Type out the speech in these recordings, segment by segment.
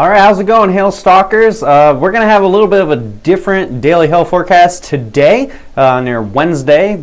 All right, how's it going, hail stalkers? We're going to have a little bit of a different daily hail forecast today, near Wednesday,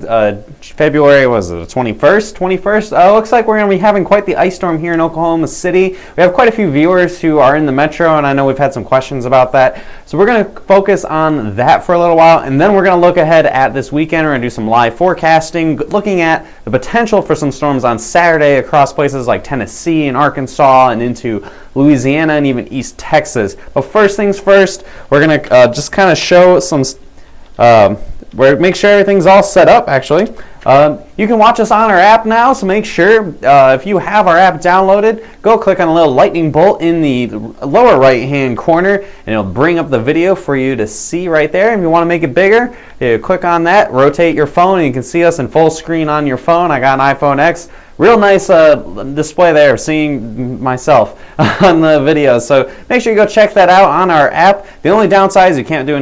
February, was it the 21st? Looks like we're going to be having quite the ice storm here in Oklahoma City. We have quite a few viewers who are in the metro, and I know we've had some questions about that. So we're going to focus on that for a little while, and then we're going to look ahead at this weekend. We're going to do some live forecasting, looking at the potential for some storms on Saturday across places like Tennessee and Arkansas and into Louisiana and even East Texas. But first things first, we're going to just kind of show some, make sure everything's all set up actually. You can watch us on our app now, so make sure if you have our app downloaded, go click on a little lightning bolt in the lower right hand corner and it'll bring up the video for you to see right there. If you want to make it bigger, you click on that, rotate your phone, and you can see us in full screen on your phone. I got an iPhone X. Real nice display there, seeing myself on the video. So make sure you go check that out on our app. The only downside is you can't do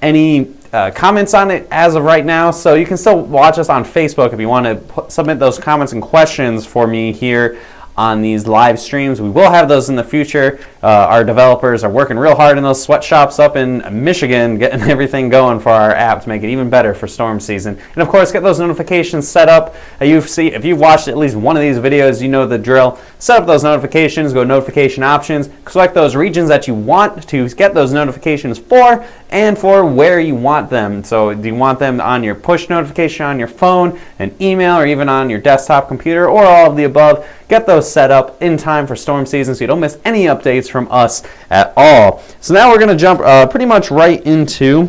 any comments on it as of right now. So you can still watch us on Facebook if you want to submit those comments and questions for me here on these live streams. We will have those in the future. Our developers are working real hard in those sweatshops up in Michigan, getting everything going for our app to make it even better for storm season. And of course, get those notifications set up. If you've watched at least one of these videos, you know the drill. Set up those notifications, go notification options, select those regions that you want to get those notifications for and for where you want them. So do you want them on your push notification on your phone, an email, or even on your desktop computer, or all of the above? Get those set up in time for storm season so you don't miss any updates from us at all. So now we're going to jump pretty much right into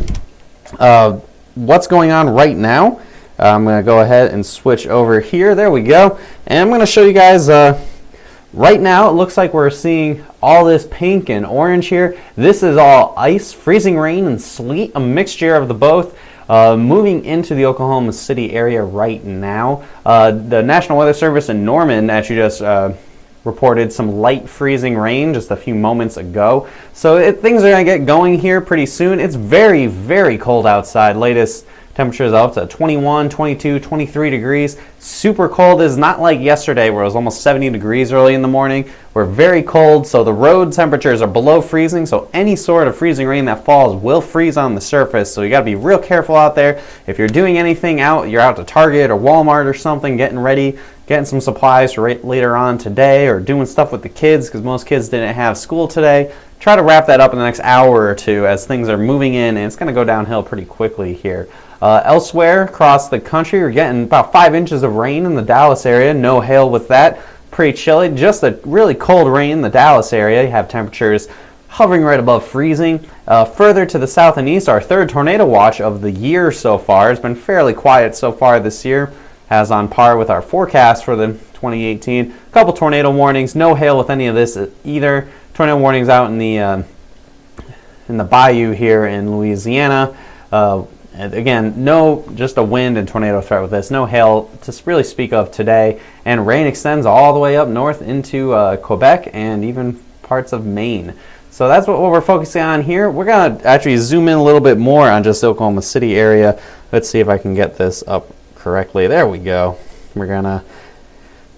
what's going on right now. I'm going to go ahead and switch over here. There we go. And I'm going to show you guys right now. It looks like we're seeing all this pink and orange here. This is all ice, freezing rain, and sleet, a mixture of the both. Moving into the Oklahoma City area right now. The National Weather Service in Norman actually just reported some light freezing rain just a few moments ago. So things are going to get going here pretty soon. It's very, very cold outside. Latest temperatures up to 21, 22, 23 degrees. Super cold. Is not like yesterday where it was almost 70 degrees early in the morning. We're very cold, so the road temperatures are below freezing, so any sort of freezing rain that falls will freeze on the surface, so you got to be real careful out there. If you're doing anything out, you're out to Target or Walmart or something, getting ready, getting some supplies for later on today, or doing stuff with the kids, because most kids didn't have school today, try to wrap that up in the next hour or two as things are moving in, and it's going to go downhill pretty quickly here. Elsewhere across the country, we're getting about 5 inches of rain in the Dallas area. No hail with that. Pretty chilly. Just a really cold rain in the Dallas area. You have temperatures hovering right above freezing. Further to the south and east, our third tornado watch of the year so far. It's been fairly quiet so far this year, as on par with our forecast for the 2018. A couple tornado warnings. No hail with any of this either. Tornado warnings out in the bayou here in Louisiana. And again, just a wind and tornado threat with this. No hail to really speak of today. And rain extends all the way up north into Quebec and even parts of Maine. So that's what we're focusing on here. We're going to actually zoom in a little bit more on just the Oklahoma City area. Let's see if I can get this up correctly. There we go. We're going to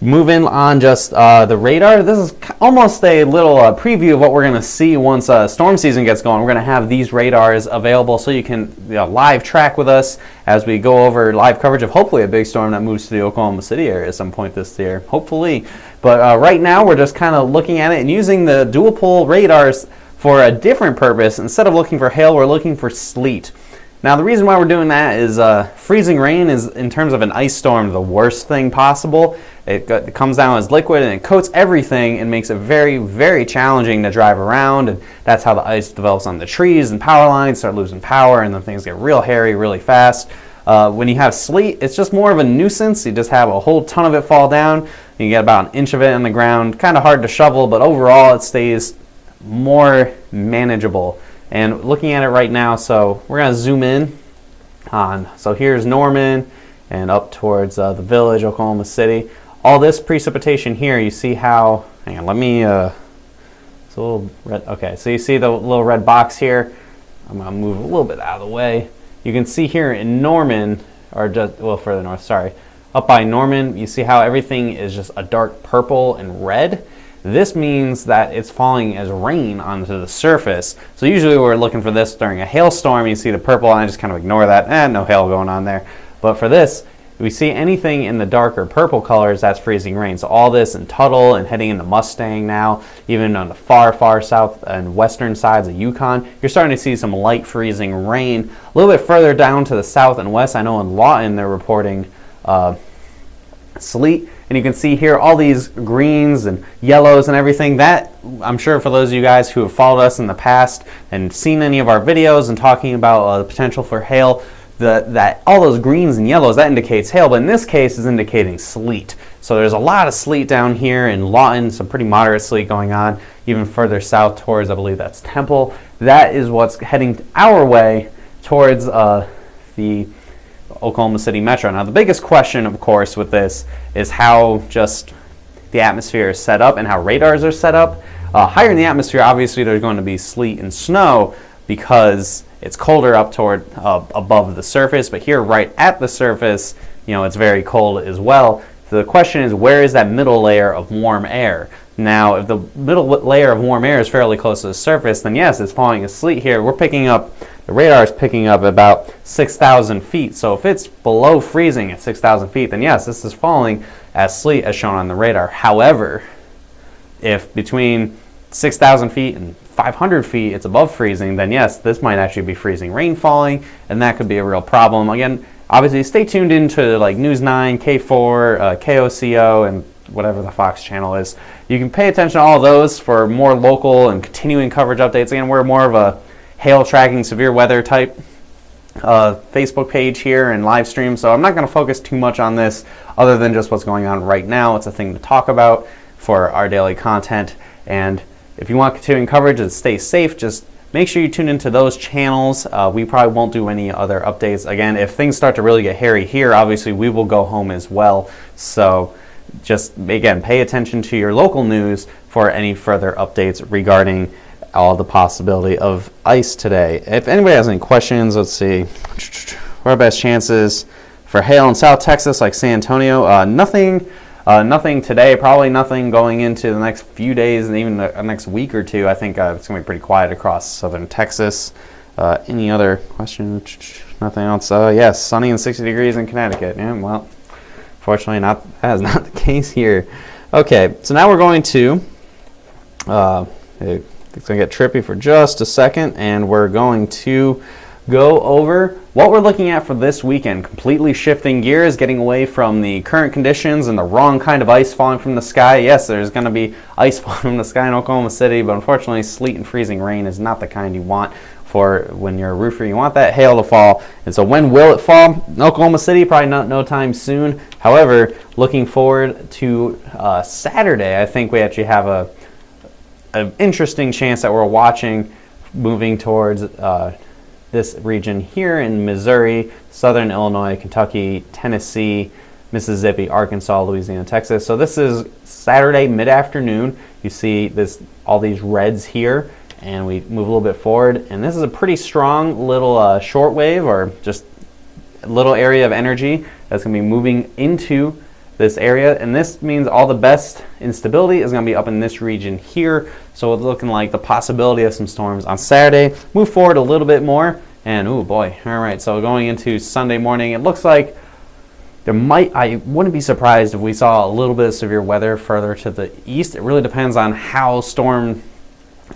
move in on just the radar. This is almost a little preview of what we're going to see once storm season gets going. We're going to have these radars available so you can live track with us as we go over live coverage of hopefully a big storm that moves to the Oklahoma City area at some point this year. Hopefully. But right now we're just kind of looking at it and using the dual pol radars for a different purpose. Instead of looking for hail, we're looking for sleet. Now, the reason why we're doing that is freezing rain is, in terms of an ice storm, the worst thing possible. It comes down as liquid and it coats everything and makes it very, very challenging to drive around. And that's how the ice develops on the trees and power lines, start losing power, and then things get real hairy really fast. When you have sleet, it's just more of a nuisance. You just have a whole ton of it fall down. You get about an inch of it on the ground. Kind of hard to shovel, but overall it stays more manageable. And looking at it right now, so we're going to zoom in on. So here's Norman and up towards the village, Oklahoma City. All this precipitation here, you see how, hang on, let me, it's a little red, okay, so you see the little red box here. I'm going to move a little bit out of the way. You can see here in Norman, or just, well, further north, sorry. Up by Norman, you see how everything is just a dark purple and red. this means that it's falling as rain onto the surface. So usually we're looking for this during a hailstorm. You see the purple, and I just kind of ignore that. No hail going on there. But for this, if we see anything in the darker purple colors, that's freezing rain. So all this in Tuttle and heading into Mustang now, even on the far south and western sides of Yukon, you're starting to see some light freezing rain. A little bit further down to the south and west, I know in Lawton they're reporting sleet. And you can see here all these greens and yellows and everything. That, I'm sure for those of you guys who have followed us in the past and seen any of our videos and talking about the potential for hail, that all those greens and yellows, that indicates hail, but in this case is indicating sleet. So there's a lot of sleet down here in Lawton, some pretty moderate sleet going on, even further south towards, I believe that's Temple. That is what's heading our way towards the Oklahoma City Metro. Now the biggest question, of course, with this is how just the atmosphere is set up and how radars are set up. Higher in the atmosphere, obviously there's going to be sleet and snow because it's colder up toward above the surface, but here right at the surface, it's very cold as well. So the question is, where is that middle layer of warm air? Now, if the middle layer of warm air is fairly close to the surface, then yes, it's falling as sleet here. The radar is picking up about 6,000 feet. So if it's below freezing at 6,000 feet, then yes, this is falling as sleet as shown on the radar. However, if between 6,000 feet and 500 feet it's above freezing, then yes, this might actually be freezing rain falling, and that could be a real problem. Again, obviously stay tuned into like News 9, K4, KOCO, and whatever the Fox channel is. You can pay attention to all those for more local and continuing coverage updates. Again, we're more of a hail tracking severe weather type Facebook page here and live stream, so I'm not going to focus too much on this other than just what's going on right now. It's a thing to talk about for our daily content, and if you want continuing coverage and stay safe, just make sure you tune into those channels. We probably won't do any other updates. Again, if things start to really get hairy here, obviously we will go home as well. So just, again, pay attention to your local news for any further updates regarding all the possibility of ice today. If anybody has any questions, let's see. What are best chances for hail in South Texas like San Antonio? Nothing today, probably nothing going into the next few days and even the next week or two. I think it's going to be pretty quiet across southern Texas. Any other questions? Nothing else? Yes, sunny and 60 degrees in Connecticut. Yeah, well, fortunately that is not the case here. Okay, so now we're going to, it's going to get trippy for just a second, and we're going to go over what we're looking at for this weekend. Completely shifting gears, getting away from the current conditions and the wrong kind of ice falling from the sky. Yes, there's going to be ice falling from the sky in Oklahoma City, but unfortunately sleet and freezing rain is not the kind you want for when you're a roofer. You want that hail to fall. And so when will it fall? In Oklahoma City, probably not no time soon. However, looking forward to Saturday, I think we actually have an interesting chance that we're watching moving towards this region here in Missouri, southern Illinois, Kentucky, Tennessee, Mississippi, Arkansas, Louisiana, Texas. So this is Saturday mid-afternoon. You see all these reds here, and we move a little bit forward, and this is a pretty strong little short wave, or just a little area of energy that's going to be moving into this area, and this means all the best instability is going to be up in this region here. So it's looking like the possibility of some storms on Saturday. Move forward a little bit more, and oh boy, all right, so going into Sunday morning, it looks like I wouldn't be surprised if we saw a little bit of severe weather further to the east. It really depends on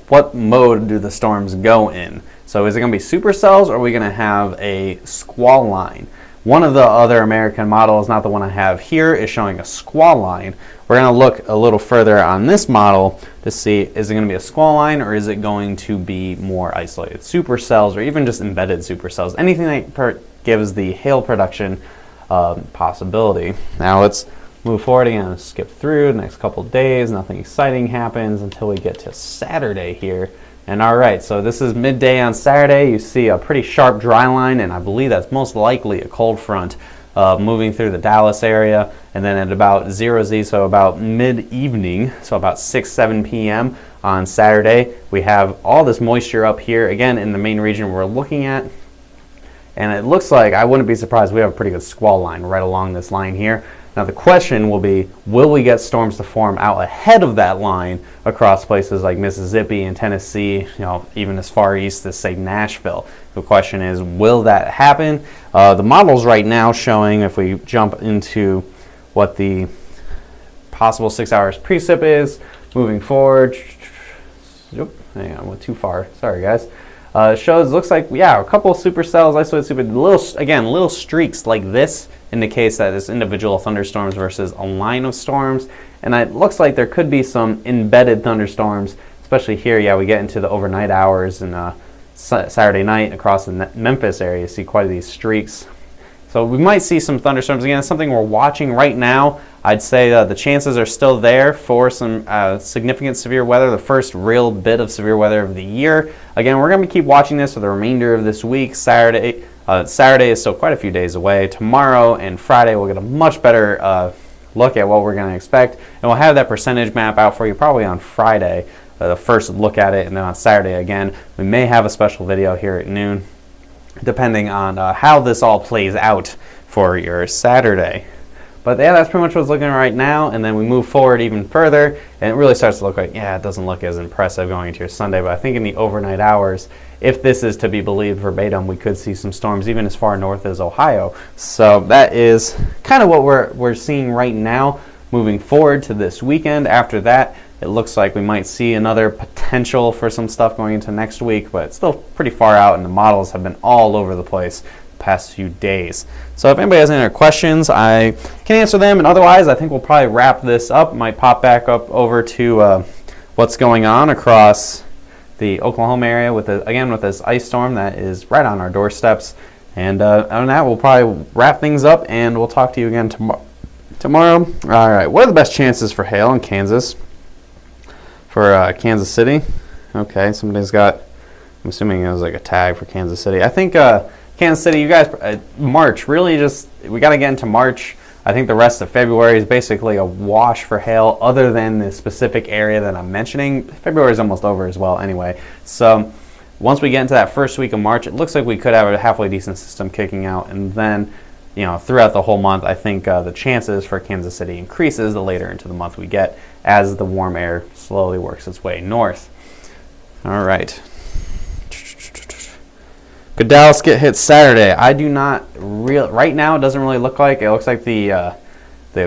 what mode do the storms go in. So is it going to be supercells, or are we going to have a squall line? One of the other American models, not the one I have here, is showing a squall line. We're going to look a little further on this model to see, is it going to be a squall line, or is it going to be more isolated supercells, or even just embedded supercells? Anything that gives the hail production possibility. Now let's move forward again, skip through the next couple days. Nothing exciting happens until we get to Saturday here. And all right, so this is midday on Saturday. You see a pretty sharp dry line, and I believe that's most likely a cold front moving through the Dallas area. And then at about 0Z, so about mid-evening, so about 6-7 p.m. on Saturday, we have all this moisture up here, again, in the main region we're looking at. And it looks like, I wouldn't be surprised, we have a pretty good squall line right along this line here. Now the question will be, will we get storms to form out ahead of that line across places like Mississippi and Tennessee, even as far east as, say, Nashville? The question is, will that happen? The model's right now showing, if we jump into what the possible 6 hours precip is, moving forward. Hang on, I went too far. Sorry, guys. Looks like, a couple of supercells, isolated little streaks like this indicates that it's individual thunderstorms versus a line of storms. And it looks like there could be some embedded thunderstorms, especially here. We get into the overnight hours and Saturday night across the Memphis area. You see quite a these streaks. So we might see some thunderstorms. Again, it's something we're watching right now. I'd say the chances are still there for some significant severe weather, the first real bit of severe weather of the year. Again, we're going to keep watching this for the remainder of this week. Saturday is still quite a few days away. Tomorrow and Friday we'll get a much better look at what we're going to expect. And we'll have that percentage map out for you probably on Friday, the first look at it, and then on Saturday again. We may have a special video here at noon, depending on how this all plays out for your Saturday. But that's pretty much what's looking right now, and then we move forward even further, and it really starts to look like, it doesn't look as impressive going into your Sunday, but I think in the overnight hours, if this is to be believed verbatim, we could see some storms even as far north as Ohio. So that is kind of what we're seeing right now moving forward to this weekend. After that, it looks like we might see another potential for some stuff going into next week, but it's still pretty far out, and the models have been all over the place the past few days. So if anybody has any other questions, I can answer them, and otherwise I think we'll probably wrap this up. Might pop back up over to what's going on across the Oklahoma area with this ice storm that is right on our doorsteps. And on that, we'll probably wrap things up, and we'll talk to you again tomorrow. All right, what are the best chances for hail in Kansas? For Kansas City? Okay, somebody's got, I'm assuming it was like a tag for Kansas City. I think Kansas City, you guys, March, really just, we got to get into March. I think the rest of February is basically a wash for hail other than the specific area that I'm mentioning. February is almost over as well anyway. So once we get into that first week of March, it looks like we could have a halfway decent system kicking out. And then, throughout the whole month, I think the chances for Kansas City increases the later into the month we get as the warm air slowly works its way north. All right. Could Dallas get hit Saturday? I do not right now. It doesn't really look like it. Looks like the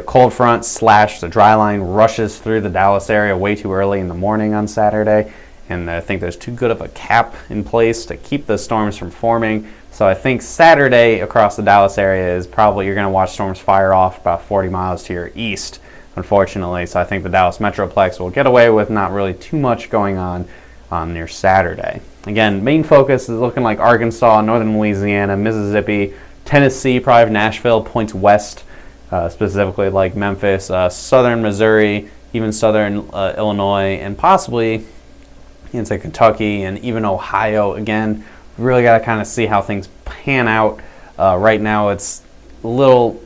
cold front / the dry line rushes through the Dallas area way too early in the morning on Saturday, and I think there's too good of a cap in place to keep the storms from forming. So I think Saturday across the Dallas area is probably, you're going to watch storms fire off about 40 miles to your east, unfortunately. So I think the Dallas Metroplex will get away with not really too much going on near Saturday. Again, main focus is looking like Arkansas, northern Louisiana, Mississippi, Tennessee, probably Nashville, points west, specifically like Memphis, southern Missouri, even southern Illinois, and possibly into Kentucky and even Ohio. Again, we really got to kind of see how things pan out. Right now it's a little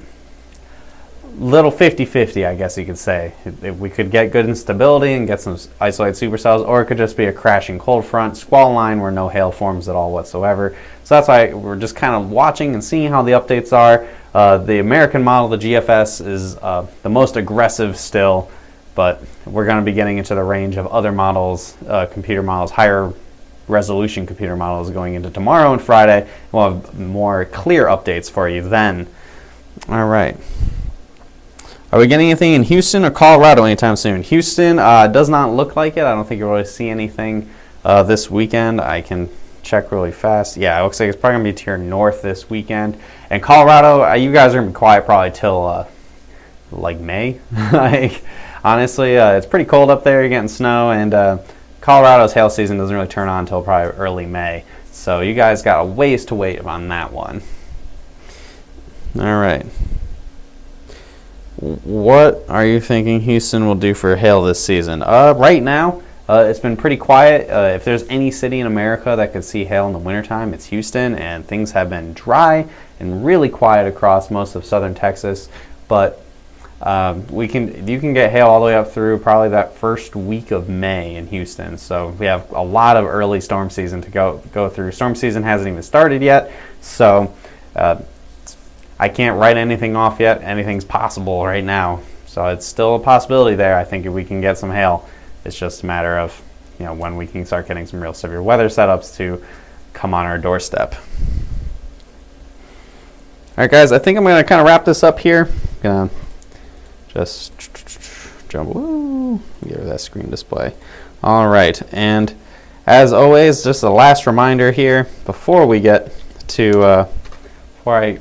50-50, I guess you could say. If we could get good instability and get some isolated supercells, or it could just be a crashing cold front, squall line where no hail forms at all whatsoever. So that's why we're just kind of watching and seeing how the updates are. The American model, the GFS, is the most aggressive still, but we're going to be getting into the range of other models, computer models, higher resolution computer models going into tomorrow and Friday. We'll have more clear updates for you then. All right. Are we getting anything in Houston or Colorado anytime soon? Houston does not look like it. I don't think you'll really see anything this weekend. I can check really fast. Yeah, it looks like it's probably going to be to your north this weekend. And Colorado, you guys are going to be quiet probably till like May. Honestly, it's pretty cold up there. You're getting snow, and Colorado's hail season doesn't really turn on until probably early May. So you guys got a ways to wait on that one. All right. What are you thinking Houston will do for hail this season? Right now, it's been pretty quiet. If there's any city in America that could see hail in the wintertime, it's Houston, and things have been dry and really quiet across most of southern Texas. But you can get hail all the way up through probably that first week of May in Houston. So we have a lot of early storm season to go through. Storm season hasn't even started yet, so I can't write anything off yet. Anything's possible right now. So it's still a possibility there. I think if we can get some hail, it's just a matter of, you know, when we can start getting some real severe weather setups to come on our doorstep. All right, guys, I think I'm going to kind of wrap this up here. Gonna just jump, get rid of that screen display. All right, and as always, just a last reminder here before we get to, before I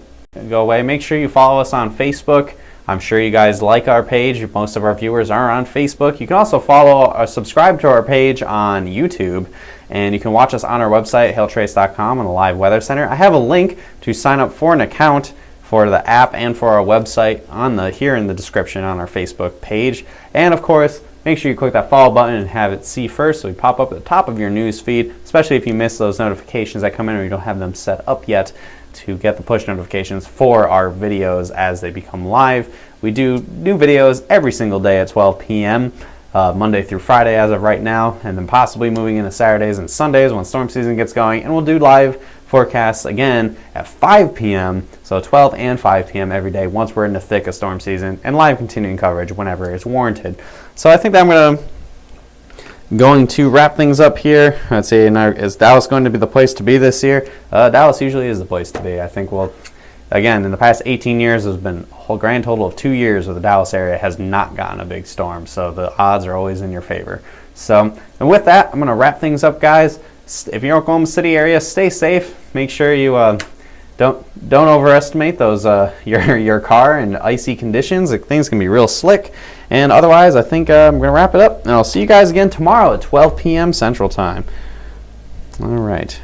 go away, make sure you follow us on Facebook. I'm sure you guys like our page. Most of our viewers are on Facebook. You can also follow or subscribe to our page on YouTube, and you can watch us on our website, hailtrace.com, on the Live Weather Center. I have a link to sign up for an account for the app and for our website on here in the description on our Facebook page. And of course, make sure you click that follow button and have it see first, so we pop up at the top of your news feed, especially if you miss those notifications that come in or you don't have them set up yet, to get the push notifications for our videos as they become live. We do new videos every single day at 12 p.m. Monday through Friday as of right now, and then possibly moving into Saturdays and Sundays when storm season gets going, and we'll do live forecasts again at 5 p.m. so 12 and 5 p.m. every day once we're in the thick of storm season, and live continuing coverage whenever it's warranted. So I think that I'm going to wrap things up here. Let's see, is Dallas going to be the place to be this year? Dallas usually is the place to be. I think again, in the past 18 years, there's been a whole grand total of 2 years where the Dallas area has not gotten a big storm, so the odds are always in your favor. So, and with that, I'm going to wrap things up, guys. If you're in Oklahoma City area, stay safe. Make sure you don't overestimate those your car and icy conditions. Things can be real slick. And otherwise, I think I'm going to wrap it up, and I'll see you guys again tomorrow at 12 p.m. Central Time. All right.